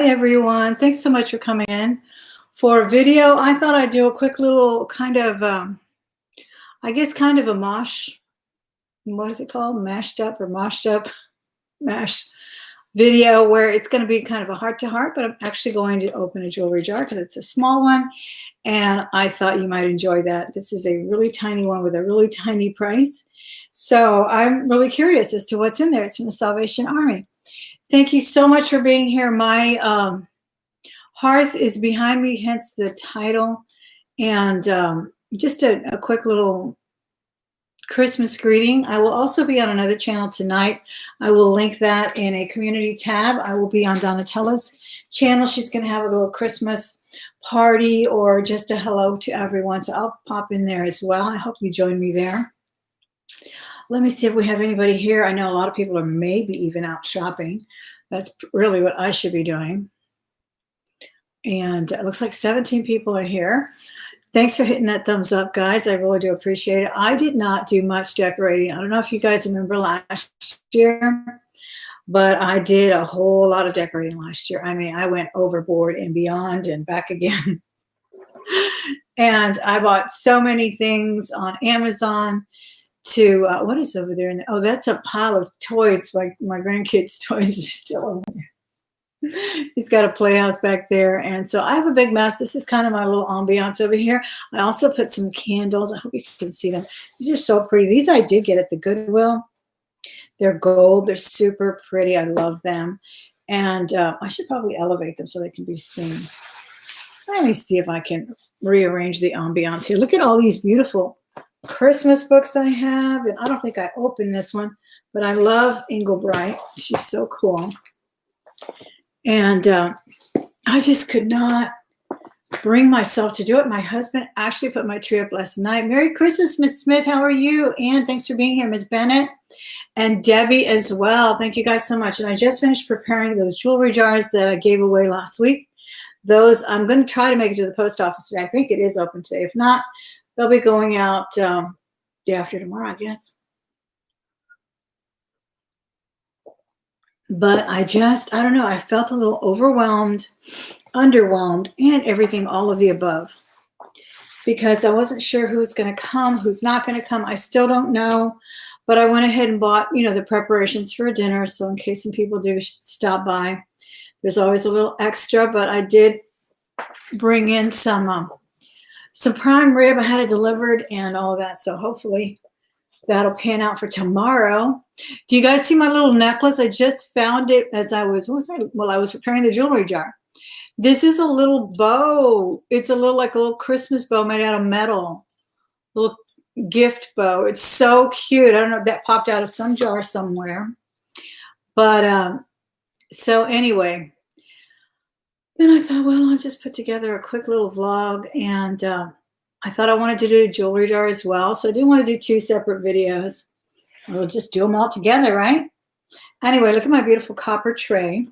everyone. Thanks so much for coming in for a video. I thought I'd do a quick little kind of, I guess, kind of a what is it called? Mashed up or moshed up mash video where it's going to be kind of a heart to heart, but I'm actually going to open a jewelry jar because it's a small one. And I thought you might enjoy that. This is a really tiny one with a really tiny price. So I'm really curious as to what's in there. It's from the Salvation Army. Thank you so much for being here. My Hearth is behind me, hence the title. And just a quick little Christmas greeting. I will also be on another channel tonight. I will link that in a community tab. I will be on Donatella's channel. She's going to have a little Christmas party or just a hello to everyone. So I'll pop in there as well. I hope you join me there. Let me see if we have anybody here. I know a lot of people are maybe even out shopping. That's really what I should be doing. And it looks like 17 people are here. Thanks for hitting that thumbs up, guys. I really do appreciate it. I did not do much decorating. I don't know if you guys remember last year, but I did a whole lot of decorating last year. I mean, I went overboard and beyond and back again. And I bought so many things on Amazon to, what is over there? Oh, that's a pile of toys. My grandkids' toys are still over there. He's got a playhouse back there. And so I have a big mess. This is kind of my little ambiance over here. I also put some candles. I hope you can see them. These are so pretty. These I did get at the Goodwill. They're gold. They're super pretty. I love them. And I should probably elevate them so they can be seen. Let me see if I can rearrange the ambiance here. Look at all these beautiful Christmas books I have. And I don't think I opened this one, but I love Engelbright. She's so cool. And I just could not bring myself to do it. My husband actually put my tree up last night. Merry Christmas, Miss Smith. How are you? And thanks for being here, Miss Bennett. And Debbie as well. Thank you guys so much. And I just finished preparing those jewelry jars that I gave away last week. Those, I'm going to try to make it to the post office today. I think it is open today. If not, they'll be going out day after tomorrow, I guess. But I don't know, I felt a little overwhelmed, underwhelmed, and everything, all of the above. Because I wasn't sure who's going to come, who's not going to come. I still don't know. But I went ahead and bought, the preparations for a dinner. So in case some people do stop by, there's always a little extra. But I did bring in some prime rib. I had it delivered and all that. So hopefully that'll pan out for tomorrow. Do you guys see my little necklace? I just found it as I was preparing the jewelry jar. This is a little bow. It's like a little Christmas bow made out of metal. Little gift bow. It's so cute. I don't know if that popped out of some jar somewhere. But so anyway, then I thought, well, I'll just put together a quick little vlog, and I thought I wanted to do a jewelry jar as well. So I do want to do 2 separate videos. We'll just do them all together, right? Anyway, look at my beautiful copper tray.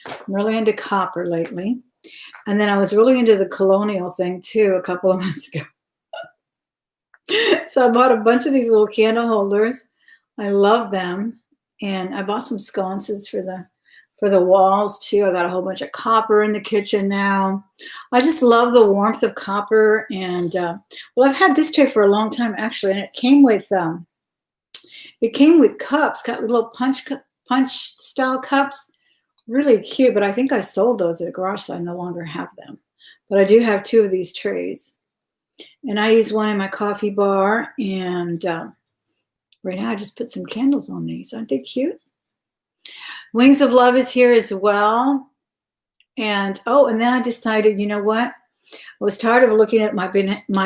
I'm really into copper lately. And then I was really into the colonial thing too a couple of months ago. So I bought a bunch of these little candle holders. I love them. And I bought some sconces for the walls too. I got a whole bunch of copper in the kitchen now. I just love the warmth of copper. And well, I've had this tray for a long time actually, and it came with cups, got little punch style cups, really cute. But I think I sold those at a garage, so I no longer have them. But I do have 2 of these trays, and I use one in my coffee bar. And right now I just put some candles on these. Aren't they cute? Wings of Love is here as well. And and then I decided, you know what? I was tired of looking at my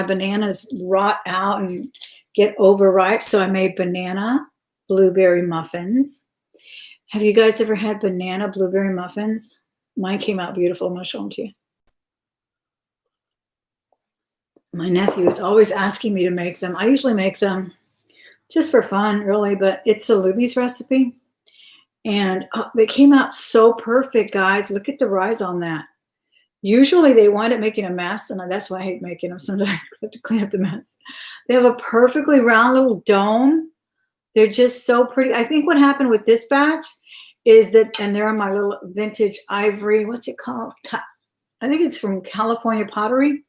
bananas rot out and get overripe. So I made banana blueberry muffins. Have you guys ever had banana blueberry muffins? Mine came out beautiful. I'm going to show them to you. My nephew is always asking me to make them. I usually make them just for fun, really, but it's a Luby's recipe. And they came out so perfect, guys. Look at the rise on that. Usually they wind up making a mess, and that's why I hate making them sometimes, because I have to clean up the mess. They have a perfectly round little dome. They're just so pretty. I think what happened with this batch is that, and they're on my little vintage ivory, what's it called? I think it's from California Pottery.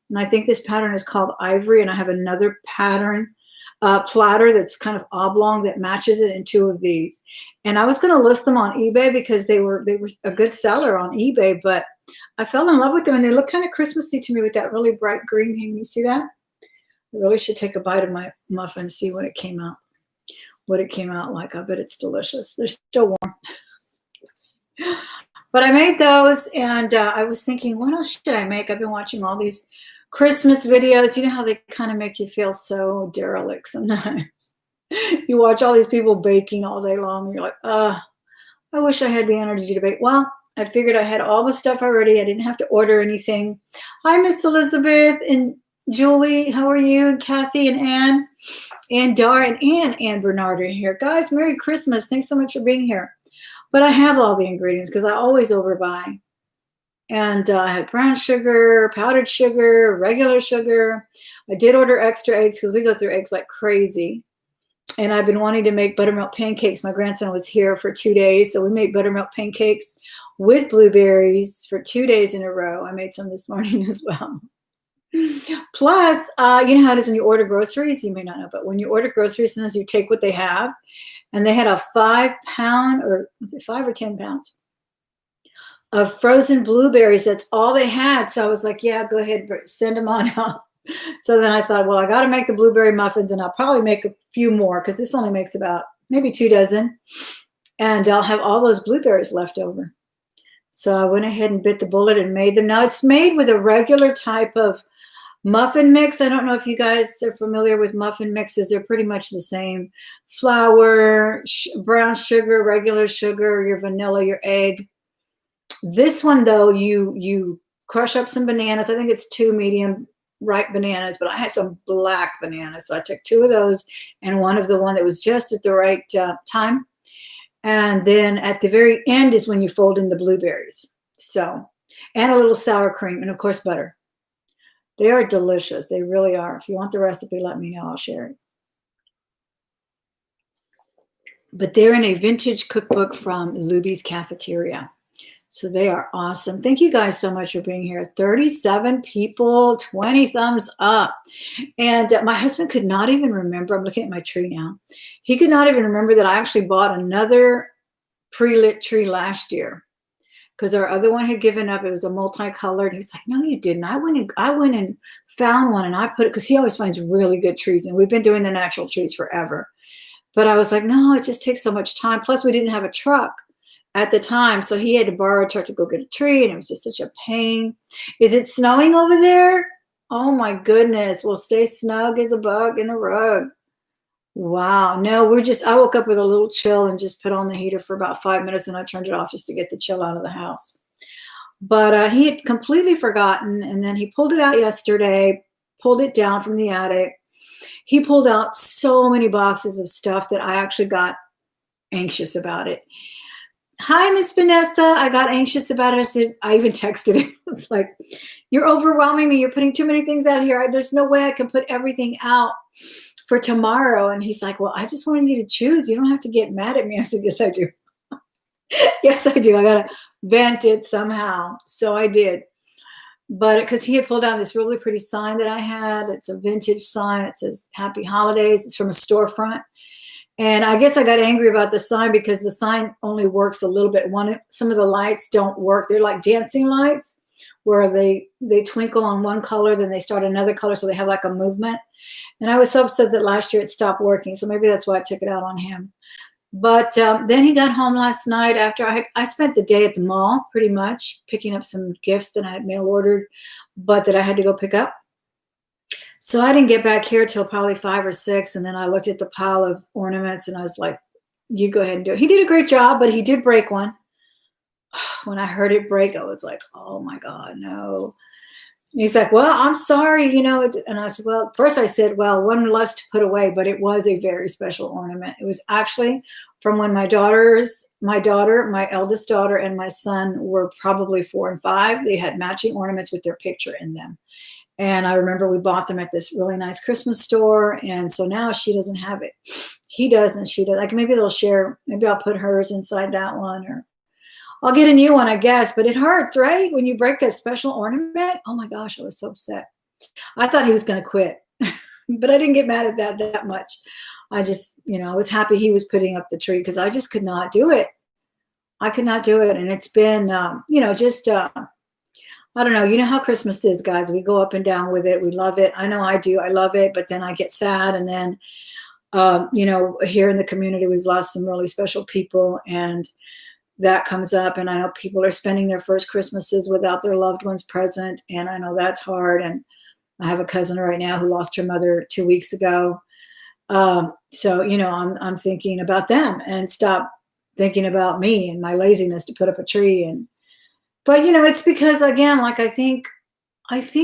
And I think this pattern is called Ivory. And I have another pattern, platter that's kind of oblong that matches it in two of these. And I was going to list them on eBay because they were a good seller on eBay, but I fell in love with them and they look kind of Christmassy to me with that really bright green. Can you see that? I really should take a bite of my muffin and see what it came out like. I bet it's delicious. They're still warm. But I made those, and I was thinking, what else should I make? I've been watching all these Christmas videos. You know how they kind of make you feel so derelict sometimes. You watch all these people baking all day long, and you're like, I wish I had the energy to bake. Well, I figured I had all the stuff already. I didn't have to order anything. Hi, Miss Elizabeth and Julie. How are you? And Kathy and Ann and Dar and Ann Bernard are here. Guys, Merry Christmas. Thanks so much for being here. But I have all the ingredients because I always overbuy. And I had brown sugar, powdered sugar, regular sugar. I did order extra eggs because we go through eggs like crazy. And I've been wanting to make buttermilk pancakes. My grandson was here for 2 days, so we made buttermilk pancakes with blueberries for 2 days in a row. I made some this morning as well. Plus, you know how it is when you order groceries? You may not know, but when you order groceries, sometimes you take what they have. And they had a 5 pound, or was it 5 or 10 pounds of frozen blueberries. That's all they had. So I was like, yeah, go ahead, send them on out. So then I thought, well, I got to make the blueberry muffins, and I'll probably make a few more because this only makes about maybe 2 dozen. And I'll have all those blueberries left over. So I went ahead and bit the bullet and made them. Now it's made with a regular type of muffin mix. I don't know if you guys are familiar with muffin mixes. They're pretty much the same. Flour, brown sugar, regular sugar, your vanilla, your egg. This one, though, you crush up some bananas. I think it's 2 medium ripe bananas, but I had some black bananas. So I took 2 of those and one of the one that was just at the right time. And then at the very end is when you fold in the blueberries. So, and a little sour cream and, of course, butter. They are delicious. They really are. If you want the recipe, let me know. I'll share it. But they're in a vintage cookbook from Luby's Cafeteria. So they are awesome. Thank you guys so much for being here. 37 people, 20 thumbs up. And my husband could not even remember. I'm looking at my tree now. He could not even remember that I actually bought another pre-lit tree last year because our other one had given up. It was a multicolored. He's like, no, you didn't. I went and found one and I put it, because he always finds really good trees. And we've been doing the natural trees forever. But I was like, no, it just takes so much time. Plus, we didn't have a truck at the time, so he had to borrow a truck to go get a tree, and it was just such a pain. Is it snowing over there? Oh my goodness. Well, stay snug as a bug in a rug. Wow. No, I woke up with a little chill and just put on the heater for about 5 minutes, and I turned it off just to get the chill out of the house. But he had completely forgotten, and then he pulled it out yesterday, pulled it down from the attic. He pulled out so many boxes of stuff that I actually got anxious about it. Hi, Miss Vanessa. I got anxious about it. I even texted him. I was like, you're overwhelming me. You're putting too many things out here. There's no way I can put everything out for tomorrow. And he's like, well, I just wanted you to choose. You don't have to get mad at me. I said, yes, I do. Yes, I do. I got to vent it somehow. So I did. But because he had pulled out this really pretty sign that I had. It's a vintage sign. It says Happy Holidays. It's from a storefront. And I guess I got angry about the sign because the sign only works a little bit. Some of the lights don't work. They're like dancing lights where they twinkle on one color, then they start another color, so they have like a movement. And I was so upset that last year it stopped working, so maybe that's why I took it out on him. But then he got home last night after I spent the day at the mall pretty much picking up some gifts that I had mail ordered, but that I had to go pick up. So I didn't get back here till probably 5 or 6. And then I looked at the pile of ornaments and I was like, you go ahead and do it. He did a great job, but he did break one. When I heard it break, I was like, oh my God, no. He's like, well, I'm sorry, And I said, well, first I said, well, one less to put away, but it was a very special ornament. It was actually from when my eldest daughter and my son were probably 4 and 5. They had matching ornaments with their picture in them. And I remember we bought them at this really nice Christmas store. And so now she doesn't have it. He does and she does. Like maybe they'll share. Maybe I'll put hers inside that one, or I'll get a new one, I guess. But it hurts, right? When you break a special ornament. Oh my gosh, I was so upset. I thought he was going to quit, but I didn't get mad at that much. I just, I was happy he was putting up the tree because I just could not do it. I could not do it. And it's been, just, I don't know. You know how Christmas is, guys. We go up and down with it. We love it. I know I do. I love it. But then I get sad. And then, here in the community, we've lost some really special people. And that comes up. And I know people are spending their first Christmases without their loved ones present. And I know that's hard. And I have a cousin right now who lost her mother 2 weeks ago. So, I'm thinking about them and stop thinking about me and my laziness to put up a tree. But it's because, again, like I think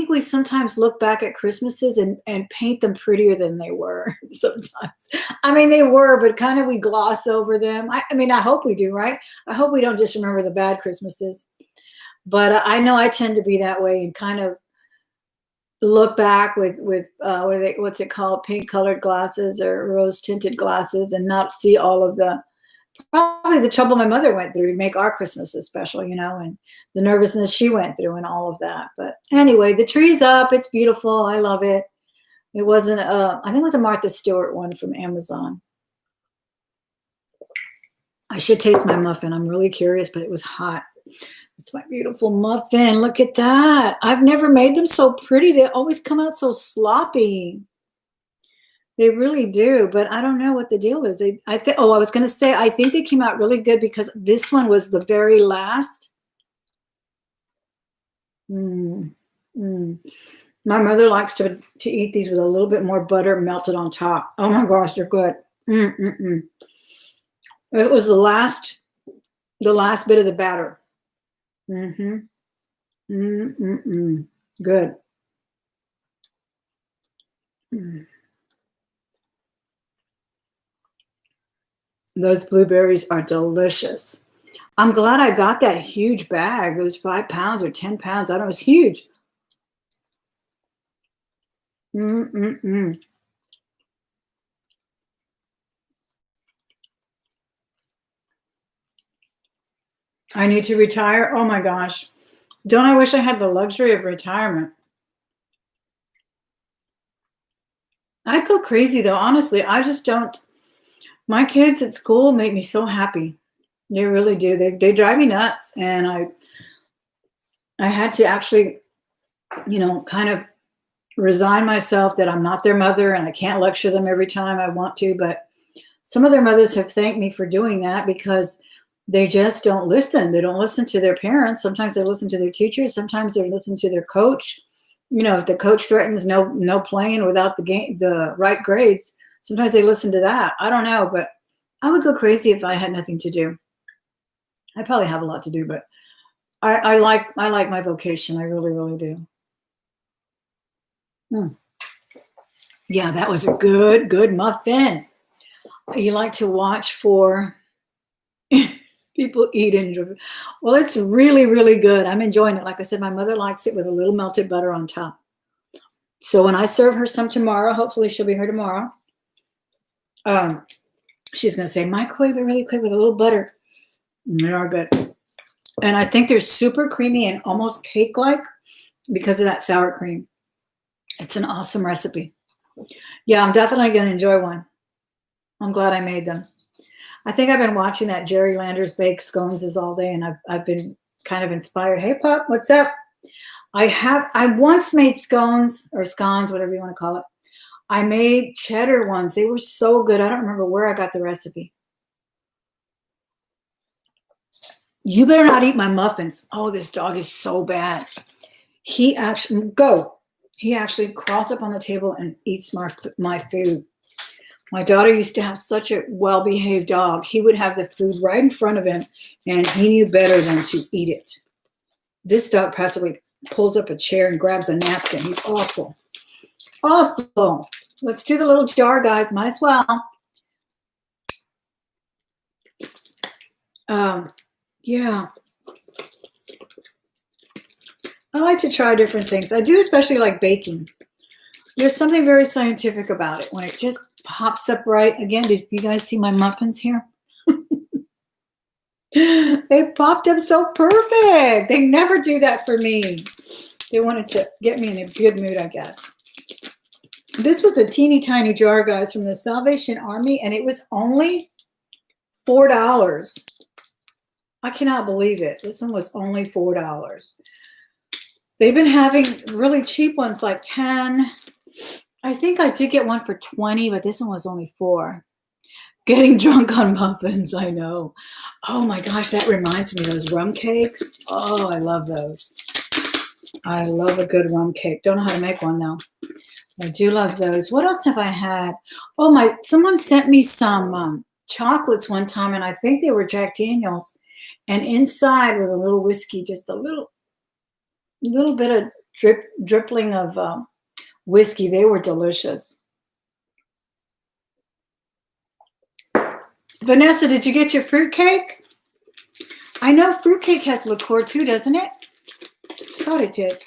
we sometimes look back at Christmases and paint them prettier than they were sometimes. I mean, they were, but kind of we gloss over them. I mean, I hope we do, right? I hope we don't just remember the bad Christmases. But I know I tend to be that way and kind of look back with what's it called, pink colored glasses or rose tinted glasses, and not see all of probably the trouble my mother went through to make our Christmases special, and the nervousness she went through and all of that. But anyway, the tree's up. It's beautiful. I love it. It wasn't I think it was a Martha Stewart one from Amazon. I should taste my muffin. I'm really curious, but it was hot. It's my beautiful muffin. Look at that. I've never made them so pretty. They always come out so sloppy. They really do, but I don't know what the deal is. I was going to say, I think they came out really good because this one was the very last. My mother likes to eat these with a little bit more butter melted on top. Oh my gosh, they're good. It was the last bit of the batter. Good. Those blueberries are delicious. I'm glad I got that huge bag. It was 5 pounds or 10 pounds. I don't know. It was huge. I need to retire. Oh my gosh. Don't I wish I had the luxury of retirement? I'd go crazy though. Honestly, I just don't. My kids at school make me so happy. They really do. They drive me nuts. And I had to actually, kind of resign myself that I'm not their mother and I can't lecture them every time I want to. But some of their mothers have thanked me for doing that because they just don't listen. They don't listen to their parents. Sometimes they listen to their teachers. Sometimes they listen to their coach. If the coach threatens no playing without the right grades, sometimes they listen to that. I don't know, but I would go crazy if I had nothing to do. I probably have a lot to do, but I like my vocation. I really, really do. Yeah, that was a good muffin. You like to watch for people eating. Well, it's really, really good. I'm enjoying it. Like I said, my mother likes it with a little melted butter on top. So when I serve her some tomorrow, hopefully she'll be here tomorrow. She's going to say, microwave it really quick with a little butter. They are good. And I think they're super creamy and almost cake-like because of that sour cream. It's an awesome recipe. Yeah, I'm definitely going to enjoy one. I'm glad I made them. I think I've been watching that Jerry Landers Bake Scones all day, and I've been kind of inspired. Hey, Pop, what's up? I once made scones, or scones, whatever you want to call it. I made cheddar ones. They were so good. I don't remember where I got the recipe. You better not eat my muffins. Oh, this dog is so bad. He actually crawls up on the table and eats my food. My daughter used to have such a well-behaved dog. He would have the food right in front of him, and he knew better than to eat it. This dog practically pulls up a chair and grabs a napkin. He's awful. Awful. Let's do the little jar, guys. Might as well. Yeah. I like to try different things. I do especially like baking. There's something very scientific about it when it just pops up right. Again, did you guys see my muffins here? They popped up so perfect. They never do that for me. They wanted to get me in a good mood, I guess. This was a teeny tiny jar, guys, from the Salvation Army, and it was only $4. I cannot believe it. This one was only $4. They've been having really cheap ones like 10. I think I did get one for 20, but this one was only 4. Getting drunk on muffins, I know. Oh my gosh, that reminds me of those rum cakes. Oh, I love those. I love a good rum cake. Don't know how to make one though. I do love those. What else have I had? Oh, someone sent me some chocolates one time, and I think they were Jack Daniels. And inside was a little whiskey, just a little bit of dripping of whiskey. They were delicious. Vanessa, did you get your fruitcake? I know fruitcake has liqueur too, doesn't it? I thought it did.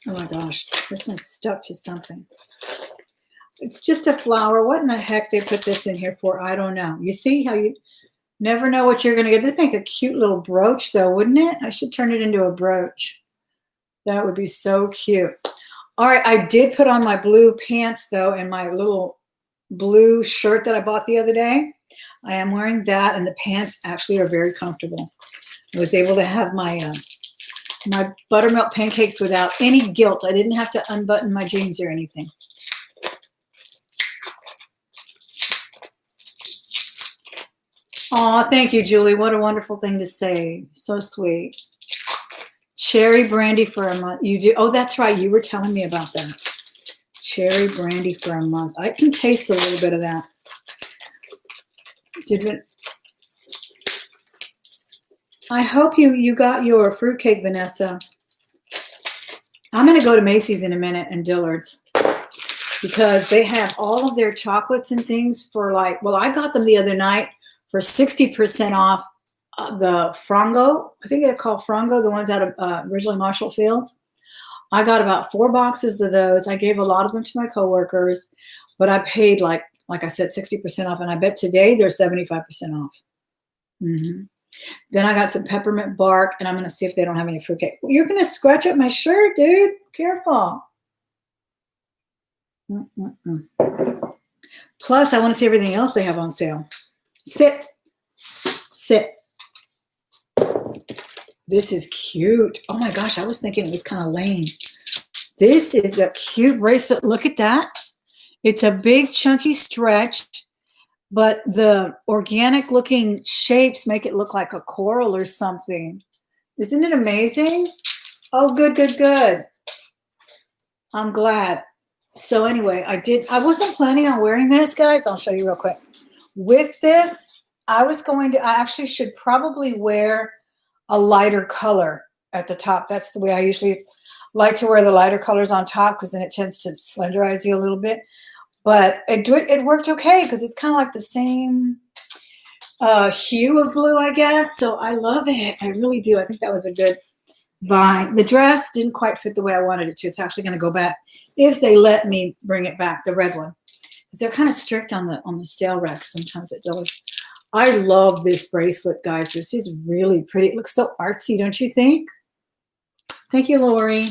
Oh my gosh, this one's stuck to something. It's just a flower. What in the heck they put this in here for? I don't know. You see how you never know what you're going to get. This would make a cute little brooch though, wouldn't it? I should turn it into a brooch. That would be so cute. All right, I did put on my blue pants though and my little blue shirt that I bought the other day. I am wearing that, and the pants actually are very comfortable. I was able to have my my buttermilk pancakes without any guilt. I didn't have to unbutton my jeans or anything. Oh, thank you, Julie. What a wonderful thing to say. So sweet. Cherry brandy for a month. You do? Oh, that's right. You were telling me about that. Cherry brandy for a month. I can taste a little bit of that. I hope you got your fruitcake, Vanessa. I'm going to go to Macy's in a minute and Dillard's because they have all of their chocolates and things for like, well, I got them the other night for 60% off the Frango. I think they're called Frango, the ones out of originally Marshall Fields. I got about 4 boxes of those. I gave a lot of them to my coworkers, but I paid like I said, 60% off. And I bet today they're 75% off. Mm-hmm. Then I got some peppermint bark, and I'm going to see if they don't have any fruitcake. You're going to scratch up my shirt, dude. Careful. Plus, I want to see everything else they have on sale. Sit. Sit. This is cute. Oh my gosh, I was thinking it was kind of lame. This is a cute bracelet. Look at that. It's a big chunky stretch, but the organic looking shapes make it look like a coral or something. Isn't it amazing? Oh, good, good, good. I'm glad. So anyway, I wasn't planning on wearing this, guys. I'll show you real quick. With this, I actually should probably wear a lighter color at the top. That's the way I usually like to wear the lighter colors on top because then it tends to slenderize you a little bit. But it worked okay because it's kind of like the same hue of blue, I guess. So I love it. I really do. I think that was a good buy. The dress didn't quite fit the way I wanted it to. It's actually going to go back if they let me bring it back, the red one. Because they're kind of strict on the sale racks sometimes at Dillard's. I love this bracelet, guys. This is really pretty. It looks so artsy, don't you think? Thank you, Lori.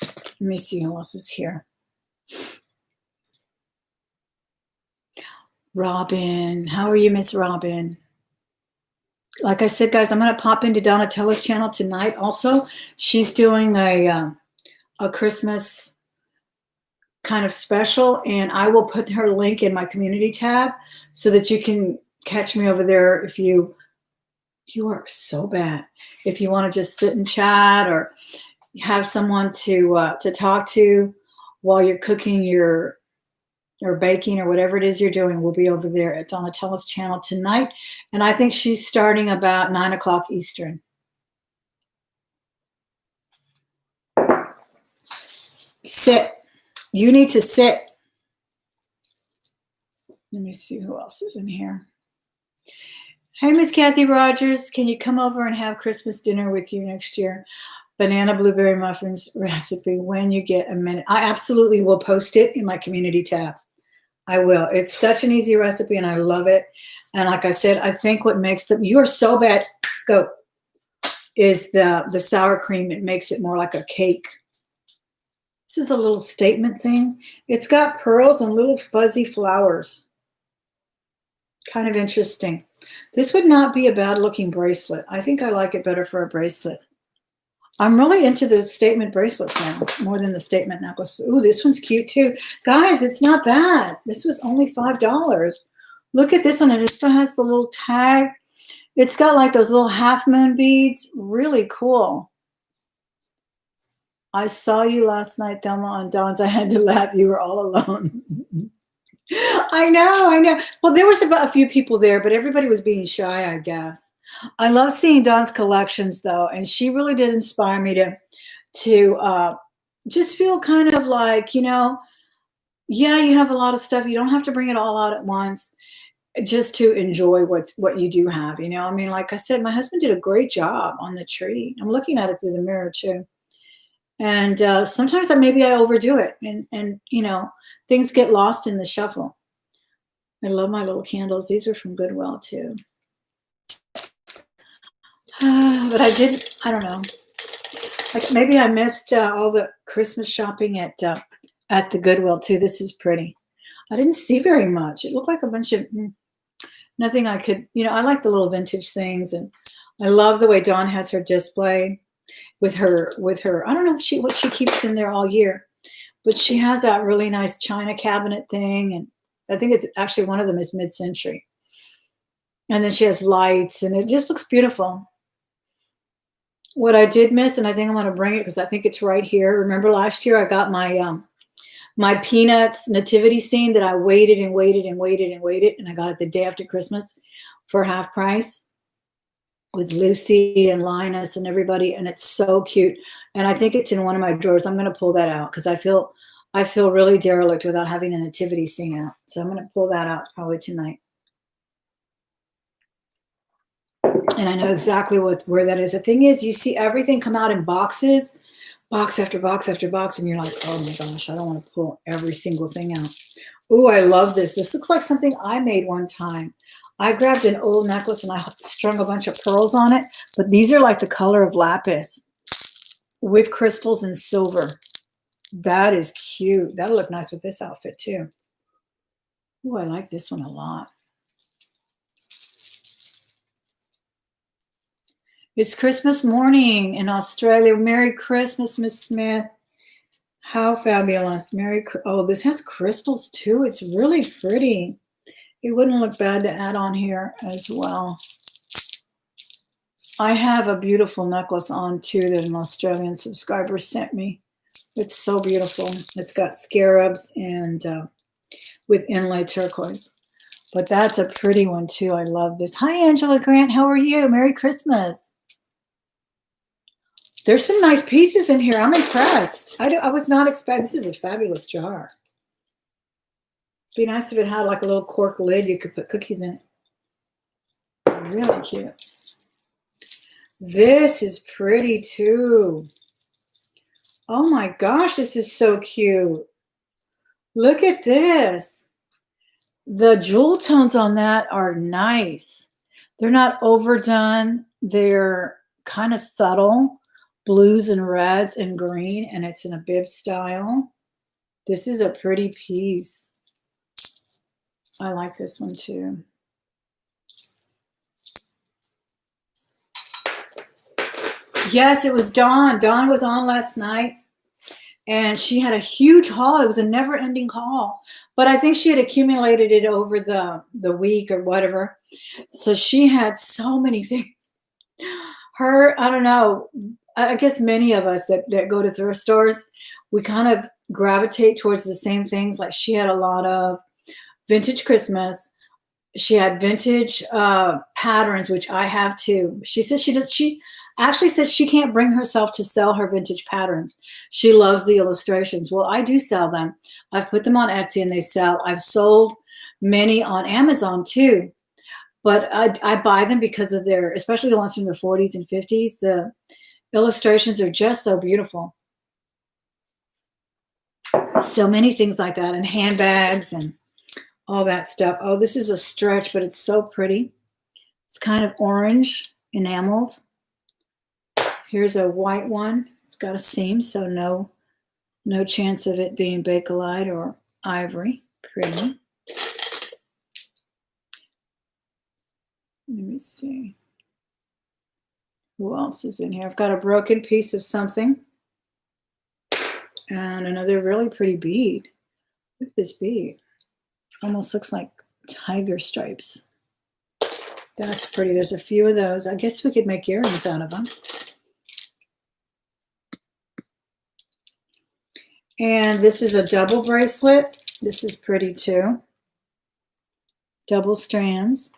Let me see who else is here. Robin. How are you, Miss Robin? Like I said, guys, I'm going to pop into Donatella's channel tonight also. She's doing a Christmas kind of special, and I will put her link in my community tab so that you can catch me over there if you are so bad. If you want to just sit and chat or have someone to talk to while you're cooking or baking or whatever it is you're doing, we'll be over there at Donatella's channel tonight. And I think she's starting about 9 o'clock Eastern. Sit. You need to sit. Let me see who else is in here. Hey, Miss Kathy Rogers, can you come over and have Christmas dinner with you next year? Banana blueberry muffins recipe when you get a minute. I absolutely will post it in my community tab. I will. It's such an easy recipe and I love it. And like I said, I think what makes them, you are so bad, go, is the sour cream. It makes it more like a cake. This is a little statement thing. It's got pearls and little fuzzy flowers. Kind of interesting. This would not be a bad looking bracelet. I think I like it better for a bracelet. I'm really into the statement bracelets now, more than the statement necklace. Ooh, this one's cute too. Guys, it's not bad. This was only $5. Look at this one. It still has the little tag. It's got like those little half moon beads. Really cool. I saw you last night, Thelma, on Dawn's. I had to laugh. You were all alone. I know. Well, there was about a few people there, but everybody was being shy, I guess. I love seeing Dawn's collections, though, and she really did inspire me to just feel kind of like, yeah, you have a lot of stuff. You don't have to bring it all out at once, just to enjoy what you do have. I mean, like I said, my husband did a great job on the tree. I'm looking at it through the mirror too. And sometimes maybe I overdo it, and things get lost in the shuffle. I love my little candles. These are from Goodwill too. But I don't know. Like maybe I missed all the Christmas shopping at the Goodwill too. This is pretty. I didn't see very much. It looked like a bunch of nothing I could, I like the little vintage things, and I love the way Dawn has her display with her. I don't know what she keeps in there all year, but she has that really nice china cabinet thing, and I think it's actually one of them is mid-century. And then she has lights, and it just looks beautiful. What I did miss, and I think I'm going to bring it because I think it's right here. Remember last year I got my Peanuts nativity scene that I waited, and I got it the day after Christmas for half price with Lucy and Linus and everybody, and it's so cute. And I think it's in one of my drawers. I'm going to pull that out because I feel really derelict without having a nativity scene out. So I'm going to pull that out probably tonight. And I know exactly where that is. The thing is, you see everything come out in boxes, box after box after box, and you're like, oh my gosh, I don't want to pull every single thing out. Ooh, I love this. This looks like something I made one time. I grabbed an old necklace and I strung a bunch of pearls on it, but these are like the color of lapis with crystals and silver. That is cute. That'll look nice with this outfit too. Ooh, I like this one a lot. It's Christmas morning in Australia. Merry Christmas, Miss Smith. How fabulous. Oh, this has crystals too. It's really pretty. It wouldn't look bad to add on here as well. I have a beautiful necklace on too that an Australian subscriber sent me. It's so beautiful. It's got scarabs and with inlay turquoise. But that's a pretty one too. I love this. Hi, Angela Grant. How are you? Merry Christmas. There's some nice pieces in here. I'm impressed. I was not expecting. This is a fabulous jar. It'd be nice if it had like a little cork lid. You could put cookies in it. Really cute. This is pretty too. Oh my gosh, this is so cute. Look at this. The jewel tones on that are nice. They're not overdone. They're kind of subtle. Blues and reds and green, and it's in a bib style. This is a pretty piece. I like this one too. Yes, it was Dawn. Dawn was on last night, and she had a huge haul. It was a never-ending haul, but I think she had accumulated it over the week or whatever. So she had so many things. I don't know. I guess many of us that go to thrift stores, we kind of gravitate towards the same things. Like she had a lot of vintage Christmas. She had vintage patterns, which I have too. She says she actually says she can't bring herself to sell her vintage patterns. She loves the illustrations. Well, I do sell them. I've put them on Etsy and they sell. I've sold many on Amazon too. But I buy them because of especially the ones from the 40s and 50s. The illustrations are just so beautiful. So many things like that, and handbags, and all that stuff. Oh, this is a stretch, but it's so pretty. It's kind of orange, enameled. Here's a white one. It's got a seam, so no chance of it being bakelite or ivory. Pretty. Let me see. Who else is in here? I've got a broken piece of something. And another really pretty bead. Look at this bead. Almost looks like tiger stripes. That's pretty. There's a few of those. I guess we could make earrings out of them. And this is a double bracelet. This is pretty too. Double strands.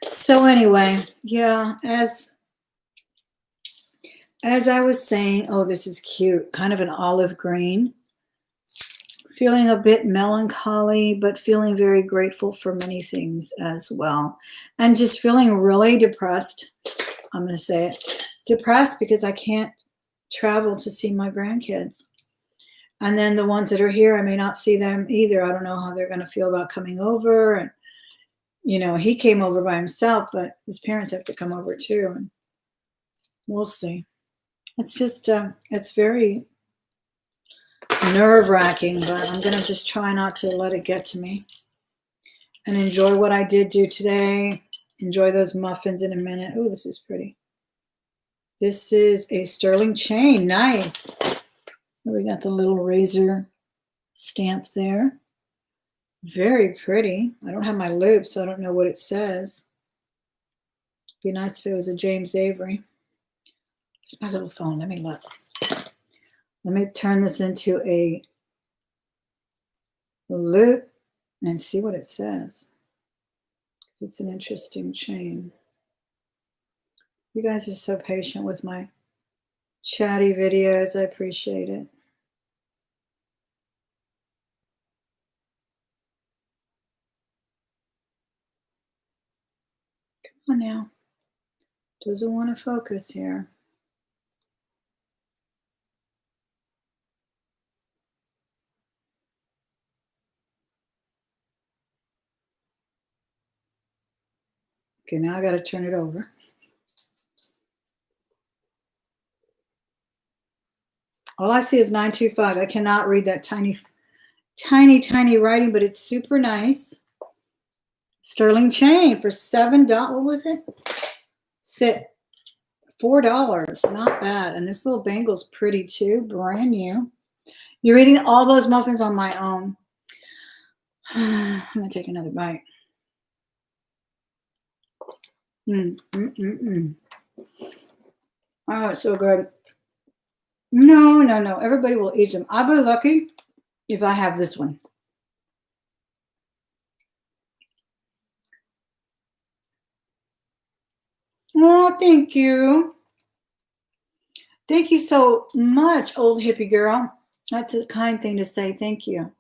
So anyway, yeah, as I was saying, oh, this is cute. Kind of an olive green. Feeling a bit melancholy, but feeling very grateful for many things as well. And just feeling really depressed. I'm going to say it. Depressed because I can't travel to see my grandkids. And then the ones that are here, I may not see them either. I don't know how they're going to feel about coming over. And, you know, he came over by himself, but his parents have to come over too. And we'll see. It's just, it's very nerve-wracking, but I'm going to just try not to let it get to me and enjoy what I did do today. Enjoy those muffins in a minute. Oh, this is pretty. This is a sterling chain. Nice. We got the little razor stamp there. Very pretty. I don't have my loop, so I don't know what it says. Be nice if it was a James Avery. Here's my little phone. Let me look. Let me turn this into a loop and see what it says. It's an interesting chain. You guys are so patient with my chatty videos. I appreciate it. Come on now. Doesn't want to focus here. Okay, now I got to turn it over. All I see is 925. I cannot read that tiny writing, but it's super nice. Sterling chain for $7. What was it? $4. Not bad. And this little bangle's pretty too. Brand new. You're eating all those muffins on my own. I'm going to take another bite. Oh, it's so good. No. Everybody will eat them. I'll be lucky if I have this one. Oh, thank you. Thank you so much, old hippie girl. That's a kind thing to say. Thank you.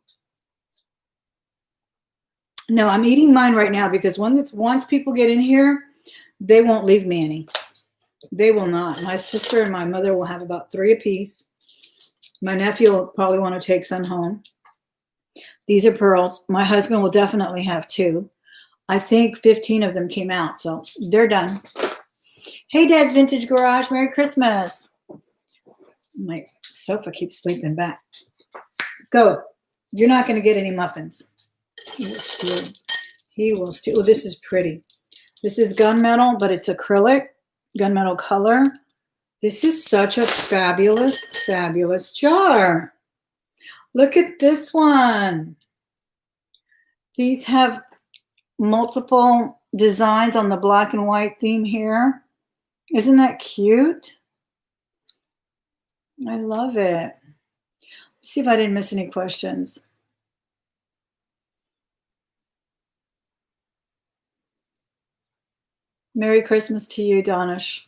No, I'm eating mine right now because once people get in here, they won't leave me any. They will not. My sister and my mother will have about 3 apiece. My nephew will probably want to take some home. These are pearls. My husband will definitely have 2. I think 15 of them came out, so they're done. Hey, Dad's Vintage Garage. Merry Christmas. My sofa keeps sleeping back. Go. You're not going to get any muffins. He will steal. He will steal. Oh, this is pretty. This is gunmetal, but it's acrylic. Gunmetal color. This is such a fabulous, fabulous jar. Look at this one. These have multiple designs on the black and white theme here. Isn't that cute? I love it. Let's see if I didn't miss any questions. Merry Christmas to you, Donish.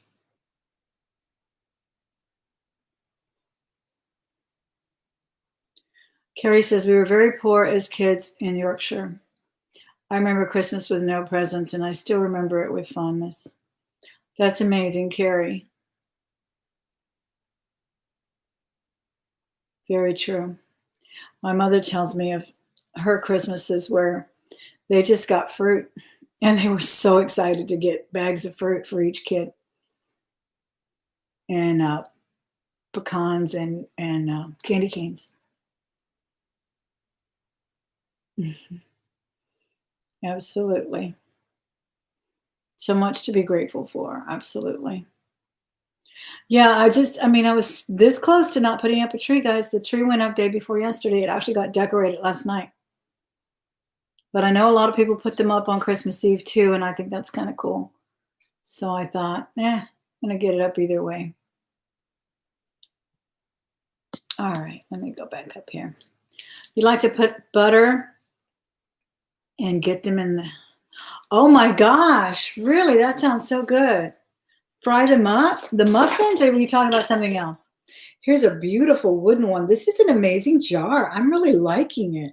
Carrie says, we were very poor as kids in Yorkshire. I remember Christmas with no presents, and I still remember it with fondness. That's amazing, Carrie. Very true. My mother tells me of her Christmases where they just got fruit and they were so excited to get bags of fruit for each kid and pecans and candy canes. Absolutely. So much to be grateful for. Absolutely. Yeah, I mean, I was this close to not putting up a tree, guys. The tree went up day before yesterday. It actually got decorated last night. But I know a lot of people put them up on Christmas Eve too, and I think that's kind of cool. So I thought, I'm gonna get it up either way. All right, let me go back up here. You like to put butter and get them in the, oh my gosh, really? That sounds so good. Fry them up? The muffins, or are we talking about something else? Here's a beautiful wooden one. This is an amazing jar. I'm really liking it.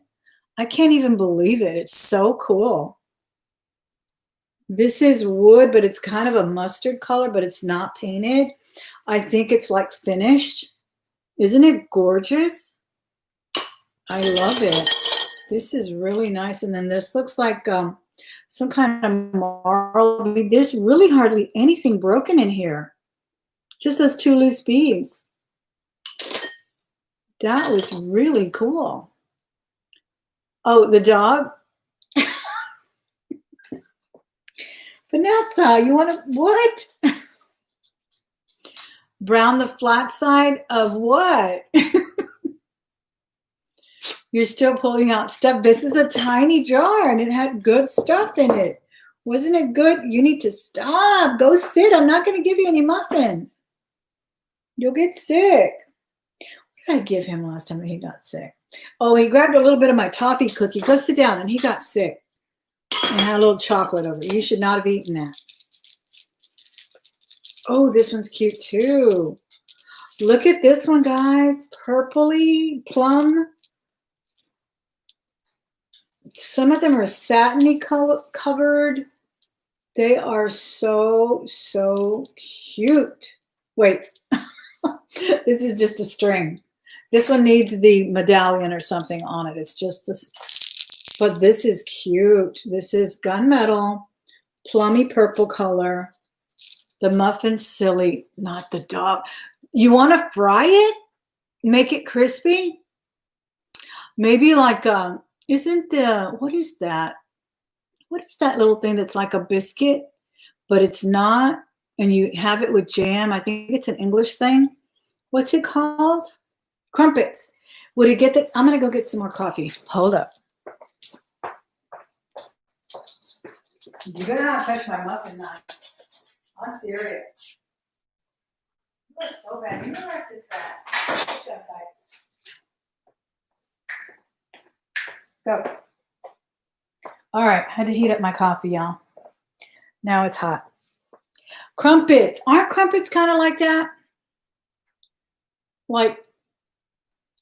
I can't even believe it. It's so cool. This is wood, but it's kind of a mustard color, but it's not painted. I think it's like finished. Isn't it gorgeous? I love it. This is really nice. And then this looks like some kind of marble. There's really hardly anything broken in here. Just those two loose beads. That was really cool. Oh, the dog? Vanessa, you want to, what? Brown the flat side of what? You're still pulling out stuff. This is a tiny jar and it had good stuff in it. Wasn't it good? You need to stop. Go sit. I'm not going to give you any muffins. You'll get sick. What did I give him last time he got sick? Oh, he grabbed a little bit of my toffee cookie. Go sit down. And he got sick. And had a little chocolate over it. You should not have eaten that. Oh, this one's cute too. Look at this one, guys. Purpley plum. Some of them are satiny covered. They are so, so cute. Wait, this is just a string. This one needs the medallion or something on it. It's just this, but this is cute. This is gunmetal, plummy purple color. The muffin's silly, not the dog. You want to fry it? Make it crispy? Maybe like, isn't the, what is that? What is that little thing that's like a biscuit, but it's not, and you have it with jam? I think it's an English thing. What's it called? Crumpets. Would it get the, I'm going to go get some more coffee. Hold up. You better not touch my muffin knife. I'm serious. You are so bad. You never wreck this bad. Push it outside. Go. All right, I had to heat up my coffee, y'all. Now it's hot. Crumpets. Aren't crumpets kind of like that? Like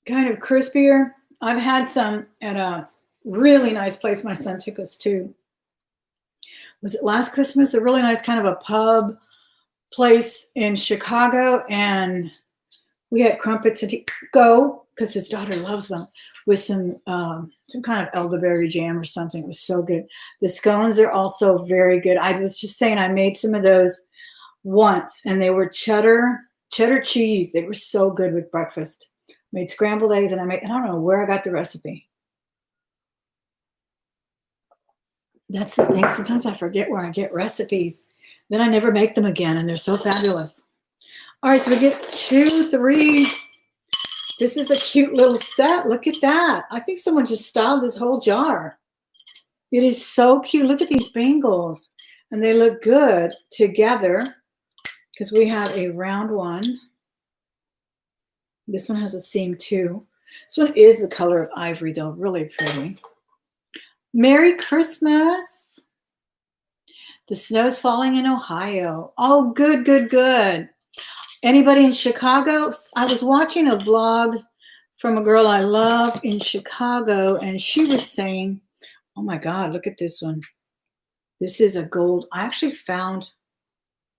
kind of crispier. I've had some at a really nice place my son took us to. Was it last Christmas? A really nice kind of a pub place in Chicago, and we had crumpets to go because his daughter loves them with some kind of elderberry jam or something. It was so good. The scones are also very good. I was just saying I made some of those once, and they were cheddar cheese. They were so good with breakfast. Made scrambled eggs, and I don't know where I got the recipe. That's the thing. Sometimes I forget where I get recipes. Then I never make them again, and they're so fabulous. All right, so we get 2, 3. This is a cute little set. Look at that. I think someone just styled this whole jar. It is so cute. Look at these bangles. And they look good together because we have a round one. This one has a seam too. This one is the color of ivory though. Really pretty. Merry Christmas. The snow's falling in Ohio. Oh, good, good, good. Anybody in Chicago? I was watching a vlog from a girl I love in Chicago, and she was saying, oh my God, look at this one. This is a gold. I actually found,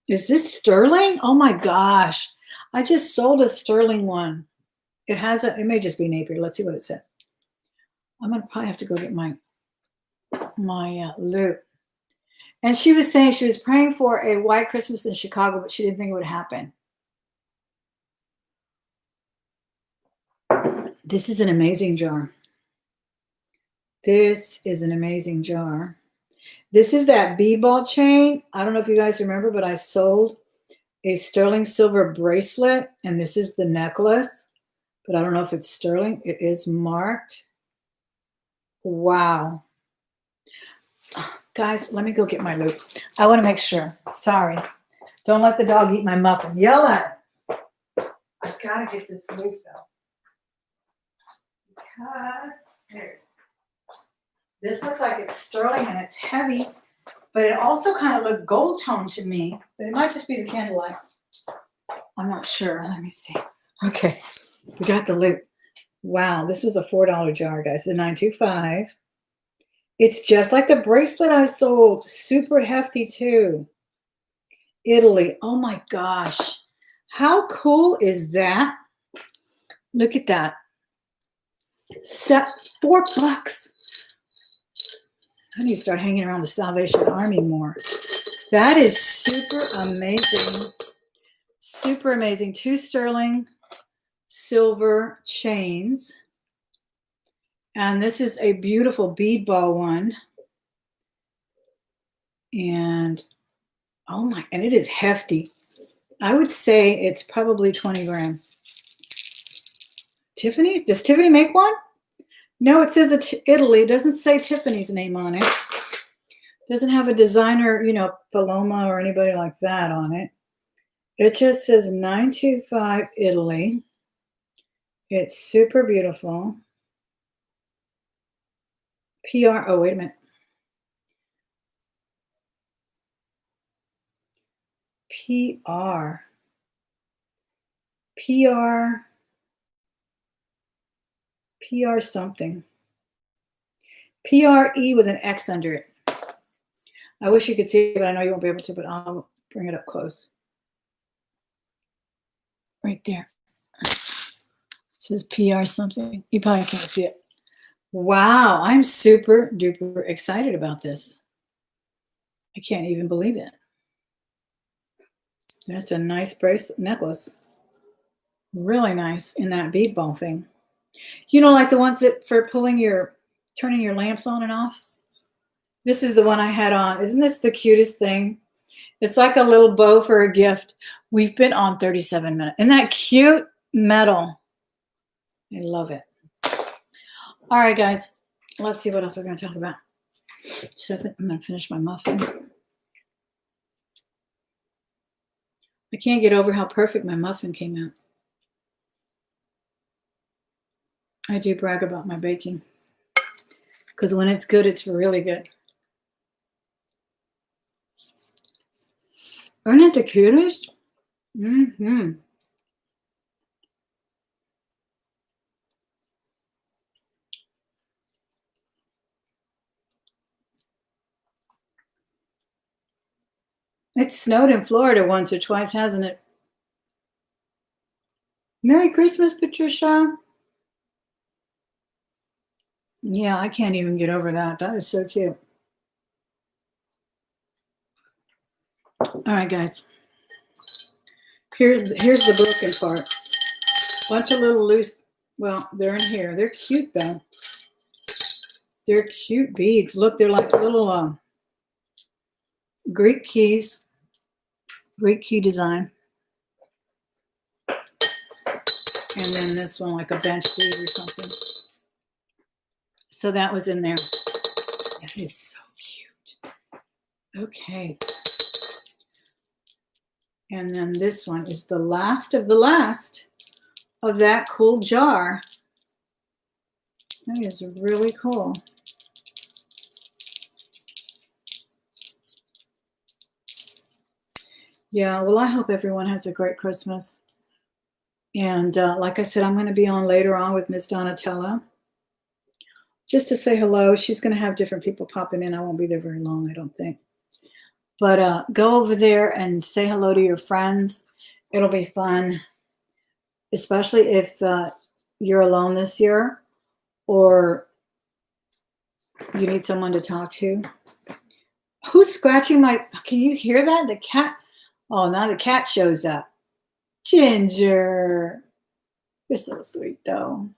is this sterling? Oh my gosh. I just sold a sterling one. It has a, it may just be Napier. Let's see what it says. I'm going to probably have to go get my loop. And she was saying she was praying for a white Christmas in Chicago, but she didn't think it would happen. This is an amazing jar. This is an amazing jar. This is that bead ball chain. I don't know if you guys remember, but I sold a sterling silver bracelet, and this is the necklace, but I don't know if it's sterling. It is marked. Wow. Guys, let me go get my loop. I want to make sure. Sorry. Don't let the dog eat my muffin. Yell at it. I've got to get this loop, though. Because this looks like it's sterling and it's heavy, but it also kind of looked gold toned to me, but it might just be the candlelight. I'm not sure. Let me see. Okay, we got the loop. Wow, this was a $4 jar, guys. It's a 925. It's just like the bracelet I sold. Super hefty, too. Italy. Oh, my gosh. How cool is that? Look at that. $4. I need to start hanging around the Salvation Army more. That is super amazing. Super amazing. 2 sterling silver chains. And this is a beautiful bead ball one. And oh my, and it is hefty. I would say it's probably 20 grams. Tiffany's? Does Tiffany make one? No, it says Italy. It doesn't say Tiffany's name on it. Doesn't have a designer, you know, Paloma or anybody like that on it. It just says 925 Italy. It's super beautiful. PR, oh, wait a minute. PR something. PRE with an X under it. I wish you could see it, but I know you won't be able to, but I'll bring it up close. Right there. It says PR something. You probably can't see it. Wow, I'm super duper excited about this. I can't even believe it. That's a nice necklace. Really nice in that bead ball thing. You know, like the ones that for turning your lamps on and off. This is the one I had on. Isn't this the cutest thing? It's like a little bow for a gift. We've been on 37 minutes. Isn't that cute? Metal. I love it. All right, guys. Let's see what else we're going to talk about. I'm going to finish my muffin. I can't get over how perfect my muffin came out. I do brag about my baking. Because when it's good, it's really good. Aren't it the cutest? Mm-hmm. It snowed in Florida once or twice, hasn't it? Merry Christmas, Patricia. Yeah, I can't even get over that. That is so cute. All right, guys. Here's the broken part. Bunch of little loose, well, they're in here. They're cute, though. They're cute beads. Look, they're like little Greek keys. Greek key design. And then this one, like a bench bead or something. So that was in there. That is so cute. Okay. And then this one is the last of that cool jar. That is really cool. Yeah, well, I hope everyone has a great Christmas. And like I said, I'm going to be on later on with Miss Donatella. Just to say hello. She's going to have different people popping in. I won't be there very long, I don't think. But go over there and say hello to your friends. It'll be fun, especially if you're alone this year, or you need someone to talk to. Who's scratching my, can you hear that? The cat. Oh, now the cat shows up. Ginger. You're so sweet, though.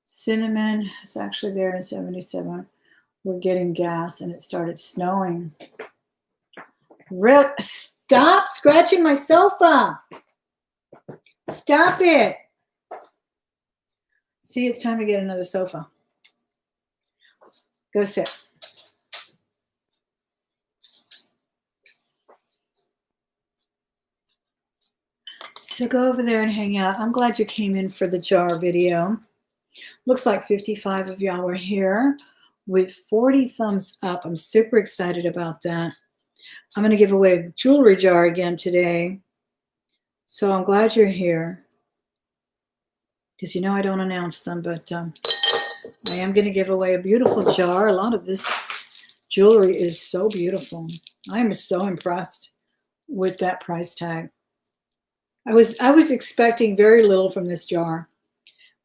Cinnamon is actually there in 77. We're getting gas, and it started snowing. Stop scratching my sofa. Stop it. See, it's time to get another sofa. Go sit. So go over there and hang out. I'm glad you came in for the jar video. Looks like 55 of y'all were here with 40 thumbs up. I'm super excited about that. I'm going to give away a jewelry jar again today. So I'm glad you're here. Because you know I don't announce them, but I am going to give away a beautiful jar. A lot of this jewelry is so beautiful. I am so impressed with that price tag. I was expecting very little from this jar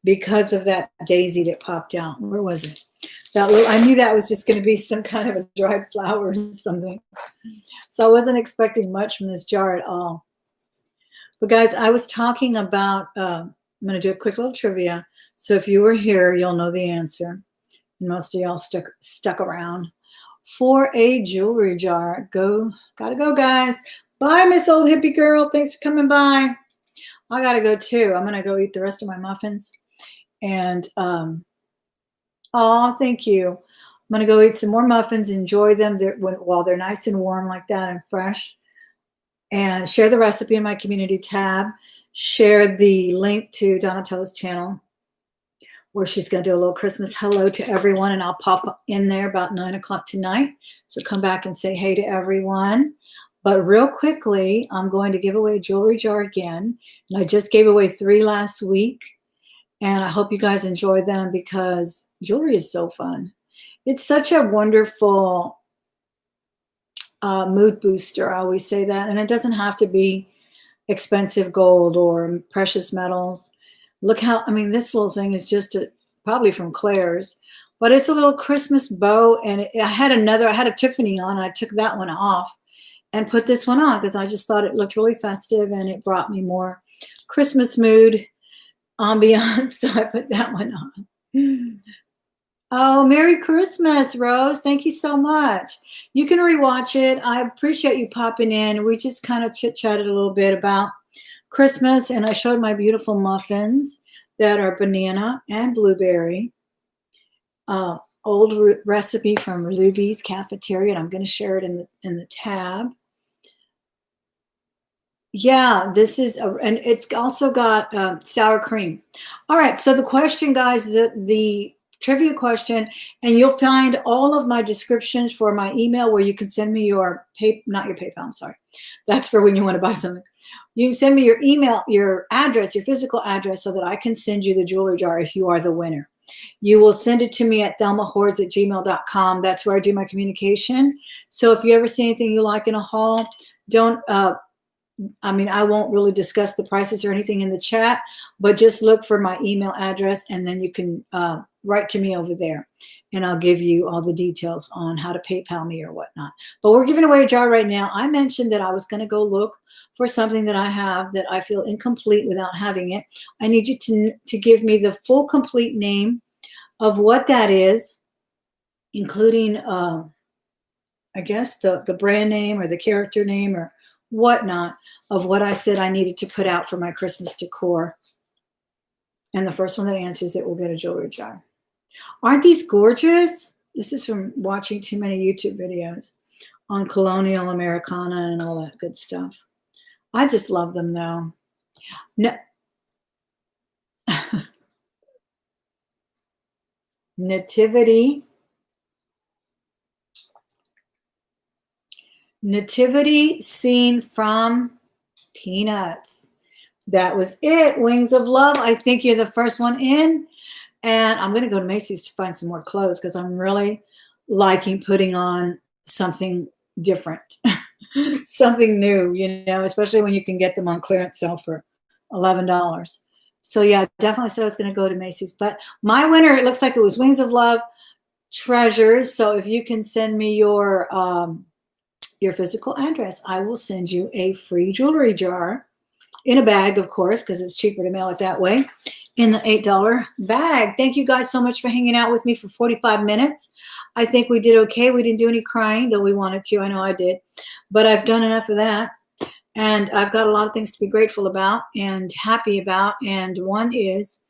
because of that daisy that popped out. Where was it? That little, I knew that was just going to be some kind of a dried flower or something. So I wasn't expecting much from this jar at all. But guys, I was talking about, I'm going to do a quick little trivia. So if you were here, you'll know the answer. And most of y'all stuck around for a jewelry jar. Gotta go, guys. Bye, Miss Old Hippie Girl. Thanks for coming by. I gotta go too. I'm going to go eat the rest of my muffins. And, oh, thank you. I'm going to go eat some more muffins, enjoy them while they're nice and warm like that and fresh. And share the recipe in my community tab. Share the link to Donatella's channel, where she's going to do a little Christmas hello to everyone. And I'll pop in there about 9 o'clock tonight. So come back and say hey to everyone. But real quickly, I'm going to give away a jewelry jar again. And I just gave away 3 last week. And I hope you guys enjoy them because jewelry is so fun. It's such a wonderful mood booster. I always say that. And it doesn't have to be expensive gold or precious metals. Look how, I mean, this little thing is just probably from Claire's, but it's a little Christmas bow. And I had a Tiffany on, and I took that one off and put this one on because I just thought it looked really festive and it brought me more Christmas mood ambiance. So I put that one on. Oh, Merry Christmas, Rose. Thank you so much. You can rewatch it. I appreciate you popping in. We just kind of chit-chatted a little bit about Christmas, and I showed my beautiful muffins that are banana and blueberry. Old recipe from Ruby's Cafeteria, and I'm going to share it in the tab. Yeah, this is, and it's also got sour cream. All right, so the question, guys, the trivia question, and you'll find all of my descriptions for my email where you can send me your not your PayPal, I'm sorry. That's for when you want to buy something. You can send me your email, your address, your physical address, so that I can send you the jewelry jar if you are the winner. You will send it to me at thelmahordes@gmail.com. That's where I do my communication. So if you ever see anything you like in a haul, don't, I mean, I won't really discuss the prices or anything in the chat, but just look for my email address, and then you can write to me over there, and I'll give you all the details on how to PayPal me or whatnot. But we're giving away a jar right now. I mentioned that I was going to go look for something that I have that I feel incomplete without having it. I need you to give me the full complete name of what that is, including, I guess, the brand name or the character name or whatnot of what I said I needed to put out for my Christmas decor. And the first one that answers it will get a jewelry jar. Aren't these gorgeous? This is from watching too many YouTube videos on colonial Americana and all that good stuff. I just love them, though. No. Nativity scene from Peanuts. That was it. Wings of Love. I think you're the first one in. And I'm going to go to Macy's to find some more clothes because I'm really liking putting on something different, something new, you know, especially when you can get them on clearance sale for $11. So yeah, definitely said I was going to go to Macy's. But my winner, it looks like it was Wings of Love Treasures. So if you can send me your physical address, I will send you a free jewelry jar in a bag, of course, because it's cheaper to mail it that way, in the $8 bag. Thank you guys so much for hanging out with me for 45 minutes. I think we did okay. We didn't do any crying, though we wanted to. I know I did. But I've done enough of that. And I've got a lot of things to be grateful about and happy about. And one is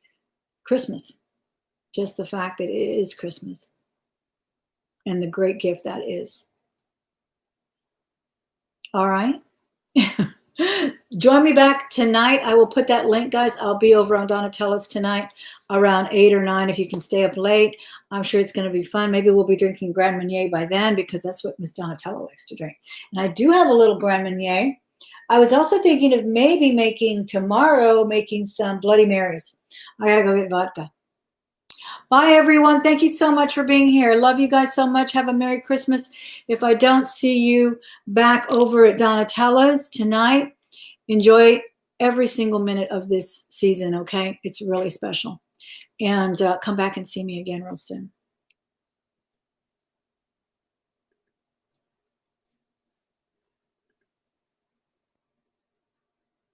Christmas. Just the fact that it is Christmas and the great gift that is. All right. Join me back tonight. I will put that link, guys. I'll be over on Donatella's tonight around 8 or 9 if you can stay up late. I'm sure it's going to be fun. Maybe we'll be drinking Grand Marnier by then because that's what Miss Donatella likes to drink. And I do have a little Grand Marnier. I was also thinking of maybe making some Bloody Marys. I got to go get vodka. Bye, everyone. Thank you so much for being here. Love you guys so much. Have a Merry Christmas. If I don't see you back over at Donatella's tonight, enjoy every single minute of this season, okay? It's really special. And come back and see me again real soon.